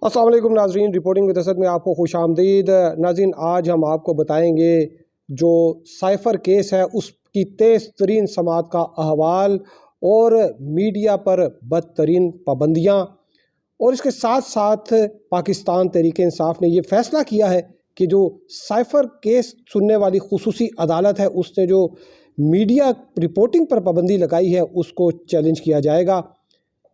अस्सलाम वालेकुम नाज़रीन, रिपोर्टिंग विद असद में आपको खुश आमदीद। नाज़रीन, आज हम आपको बताएंगे जो साइफ़र केस है उसकी तेज़ तरीन समाअत का अहवाल और मीडिया पर बदतरीन पाबंदियाँ, और इसके साथ साथ पाकिस्तान तहरीक इंसाफ ने यह फ़ैसला किया है कि जो साइफ़र केस सुनने वाली खुसूसी अदालत है उसने जो मीडिया रिपोर्टिंग पर पाबंदी लगाई है उसको चैलेंज किया जाएगा।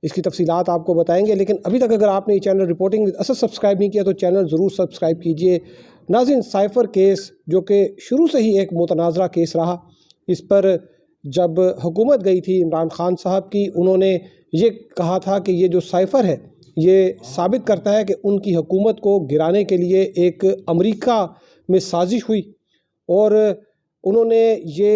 इसकी तफसीलात आपको बताएंगे, लेकिन अभी तक अगर आपने ये channel reporting with Asad subscribe नहीं किया तो चैनल ज़रूर सब्सक्राइब कीजिए। नाज़रीन, साइफ़र केस जो कि शुरू से ही एक मुतनाज़रा केस रहा, इस पर जब हुकूमत गई थी इमरान खान साहब की, उन्होंने ये कहा था कि ये जो साइफ़र है ये साबित करता है कि उनकी हुकूमत को गिराने के लिए एक अमेरिका में साजिश हुई, और उन्होंने ये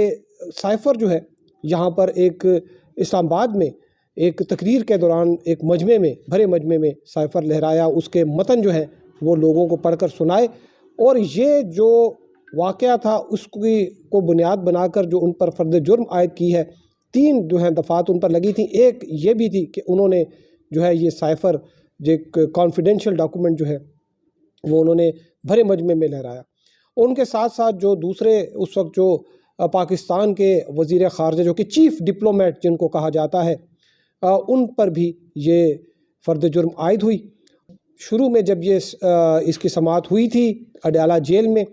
साइफ़र जो है यहाँ पर एक इस्लामाबाद में एक तकरीर के दौरान एक मजमे में, भरे मजमे में साइफ़र लहराया, उसके मतन जो है वो लोगों को पढ़कर सुनाए, और ये जो वाक़या था उसकी को बुनियाद बनाकर जो उन पर फ़र्द जुर्म आयद की है, 3 जो है दफ़ात उन पर लगी थी। एक ये भी थी कि उन्होंने जो है ये साइफ़र जो एक कॉन्फिडेंशियल डॉक्यूमेंट जो है वो उन्होंने भरे मजमे में लहराया। उनके साथ साथ जो दूसरे उस वक्त जो पाकिस्तान के वज़ीर ख़ारजा जो कि चीफ़ डिप्लोमेट जिनको कहा जाता है, उन पर भी ये फ़र्द जुर्म आयद हुई। शुरू में जब ये इसकी समाअत हुई थी अडयाला जेल में,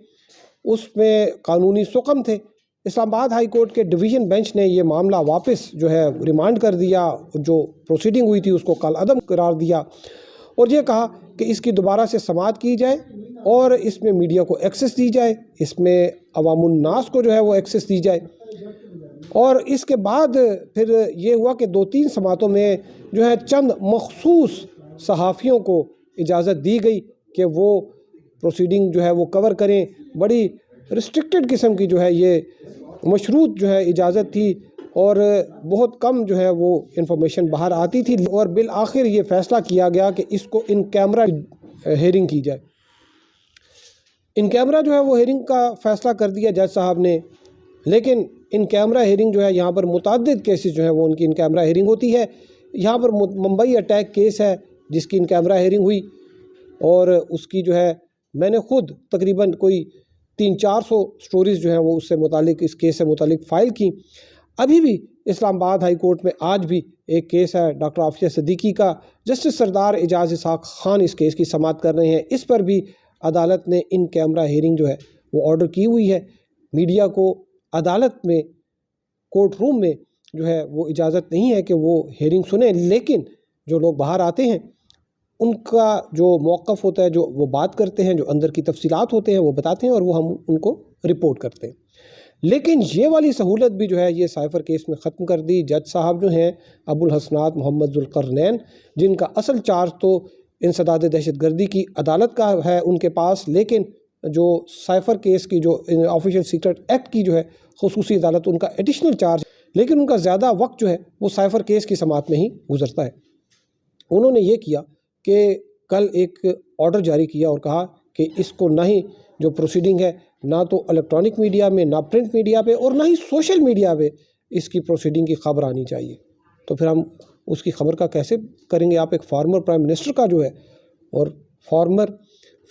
उसमें कानूनी सुकम थे। इस्लामाबाद हाई कोर्ट के डिवीज़न बेंच ने ये मामला वापस जो है रिमांड कर दिया, जो प्रोसीडिंग हुई थी उसको कालअदम करार दिया, और ये कहा कि इसकी दोबारा से समाअत की जाए और इसमें मीडिया को एक्सेस दी जाए, इसमें अवामुन्नास को जो है वो एक्सेस दी जाए। और इसके बाद फिर ये हुआ कि 2-3 समातों में जो है चंद मखसूस सहाफ़ियों को इजाज़त दी गई कि वो प्रोसीडिंग जो है वो कवर करें। बड़ी रिस्ट्रिक्टेड किस्म की जो है ये मशरूत जो है इजाज़त थी, और बहुत कम जो है वो इंफॉर्मेशन बाहर आती थी, और बिल आखिर ये फ़ैसला किया गया कि इसको इन कैमरा हेयरिंग की जाए। इन कैमरा जो है वो हेयरिंग का फ़ैसला कर दिया जज साहब ने, लेकिन इन कैमरा हेयरिंग जो है यहाँ पर मुतअद्दिद केसेस जो है वो उनकी इन कैमरा हेयरिंग होती है। यहाँ पर मुंबई अटैक केस है जिसकी इन कैमरा हेयरिंग हुई, और उसकी जो है मैंने ख़ुद तकरीबन कोई 300-400 स्टोरीज़ जो हैं वो उससे मुतालिक, इस केस से मुतालिक फ़ाइल की। अभी भी इस्लामाबाद हाई कोर्ट में आज भी एक केस है डॉक्टर आफिया सिद्दीकी का, जस्टिस सरदार एजाज़ इसहाक खान इस केस की समाअत कर रहे हैं। इस पर भी अदालत ने इन कैमरा हेयरिंग जो है वो ऑर्डर की हुई है। मीडिया को अदालत में, कोर्ट रूम में जो है वो इजाज़त नहीं है कि वो हेयरिंग सुने, लेकिन जो लोग बाहर आते हैं उनका जो मौक़िफ़ होता है, जो वो बात करते हैं, जो अंदर की तफसीलात होते हैं वो बताते हैं, और वो हम उनको रिपोर्ट करते हैं। लेकिन ये वाली सहूलत भी जो है ये साइफ़र केस में ख़त्म कर दी। जज साहब जो हैं अबुल हसनात मोहम्मद ज़ुल्क़रनैन, जिनका असल चार्ज तो इंसदाद दहशतगर्दी की अदालत का है उनके पास, लेकिन जो साइफ़र केस की जो ऑफिशियल सीक्रेट एक्ट की जो है खुसूसी अदालत, उनका एडिशनल चार्ज, लेकिन उनका ज़्यादा वक्त जो है वो साइफ़र केस की समाअत में ही गुजरता है। उन्होंने ये किया कि कल एक ऑर्डर जारी किया और कहा कि इसको ना ही जो प्रोसीडिंग है, ना तो इलेक्ट्रॉनिक मीडिया में, ना प्रिंट मीडिया पे, और ना ही सोशल मीडिया पे इसकी प्रोसीडिंग की ख़बर आनी चाहिए। तो फिर हम उसकी ख़बर का कैसे करेंगे? आप एक फॉर्मर प्राइम मिनिस्टर का जो है और फॉर्मर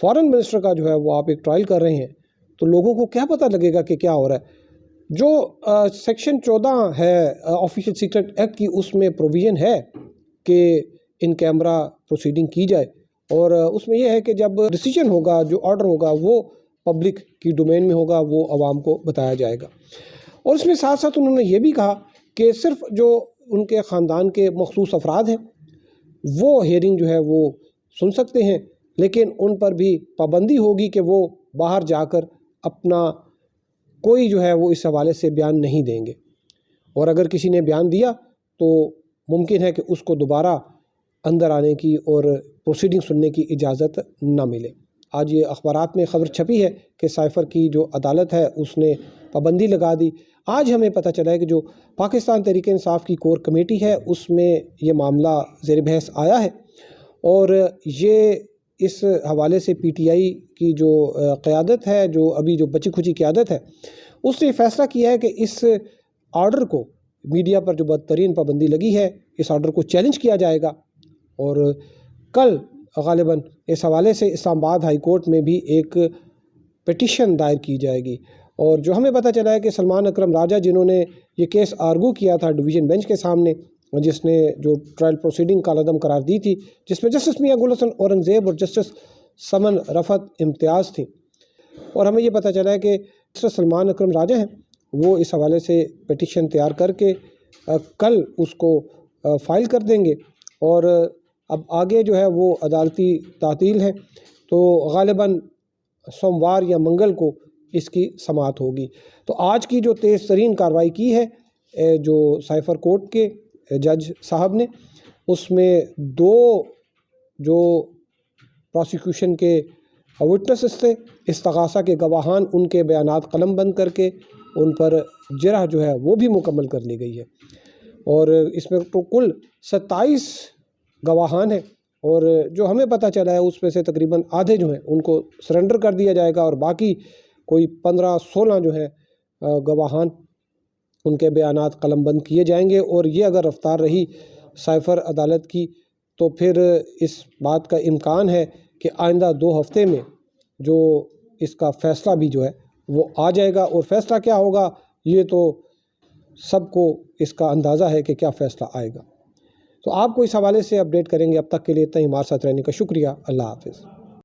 फॉरेन मिनिस्टर का जो है वो आप एक ट्रायल कर रहे हैं, तो लोगों को क्या पता लगेगा कि क्या हो रहा है? जो सेक्शन 14 है ऑफिशियल सीक्रेट एक्ट की, उसमें प्रोविज़न है कि इन कैमरा प्रोसीडिंग की जाए, और उसमें यह है कि जब डिसीजन होगा, जो ऑर्डर होगा वो पब्लिक की डोमेन में होगा, वो आवाम को बताया जाएगा। और इसमें साथ साथ उन्होंने ये भी कहा कि सिर्फ जो उनके ख़ानदान के मखसूस अफराद हैं वो हेयरिंग जो है वो सुन सकते हैं, लेकिन उन पर भी पाबंदी होगी कि वो बाहर जाकर अपना कोई जो है वो इस हवाले से बयान नहीं देंगे, और अगर किसी ने बयान दिया तो मुमकिन है कि उसको दोबारा अंदर आने की और प्रोसीडिंग सुनने की इजाज़त ना मिले। आज ये अखबारात में ख़बर छपी है कि साइफ़र की जो अदालत है उसने पाबंदी लगा दी। आज हमें पता चला है कि जो पाकिस्तान तहरीक इंसाफ की कोर कमेटी है उसमें ये मामला ज़ेर बहस आया है, और ये इस हवाले से पीटीआई की जो क़यादत है, जो अभी जो बची खुची क़यादत है, उसने फ़ैसला किया है कि इस ऑर्डर को, मीडिया पर जो बदतरीन पाबंदी लगी है, इस ऑर्डर को चैलेंज किया जाएगा। और कल غالباً اس حوالے سے اسلام آباد ہائی کورٹ میں بھی ایک پٹیشن دائر کی جائے گی۔ اور جو ہمیں پتہ چلا ہے کہ سلمان اکرم راجہ جنہوں نے یہ کیس آرگو کیا تھا ڈویژن بینچ کے سامنے، جس نے جو ٹرائل پروسیڈنگ کالعدم قرار دی تھی، جس میں جسٹس میاں گل حسن اورنگزیب اور جسٹس سمن رفعت امتیاز تھیں، اور ہمیں یہ پتہ چلا ہے کہ جسٹس سلمان اکرم راجہ ہیں وہ اس حوالے سے پٹیشن تیار کر کے کل اس کو فائل کر دیں گے، اور اب آگے جو ہے وہ عدالتی تعطیل ہے، تو غالباً سوموار یا منگل کو اس کی سماعت ہوگی۔ تو آج کی جو تیز ترین کارروائی کی ہے جو سائفر کورٹ کے جج صاحب نے، اس میں 2 جو پروسیکیوشن کے وٹنسز تھے، استغاثہ کے گواہان، ان کے بیانات قلم بند کر کے ان پر جرح جو ہے وہ بھی مکمل کر لی گئی ہے، اور اس میں تو کل 27 گواہان ہیں، اور جو ہمیں پتہ چلا ہے اس میں سے تقریباً آدھے جو ہیں ان کو سرنڈر کر دیا جائے گا، اور باقی کوئی 15-16 جو ہیں گواہان، ان کے بیانات قلم بند کیے جائیں گے۔ اور یہ اگر رفتار رہی سائفر عدالت کی تو پھر اس بات کا امکان ہے کہ آئندہ 2 ہفتے میں جو اس کا فیصلہ بھی جو ہے وہ آ جائے گا، اور فیصلہ کیا ہوگا یہ تو سب کو اس کا اندازہ ہے کہ کیا فیصلہ آئے گا۔ تو آپ کو اس حوالے سے اپڈیٹ کریں گے۔ اب تک کے لیے اتنا ہی، ہمارے ساتھ رہنے کا شکریہ۔ اللہ حافظ۔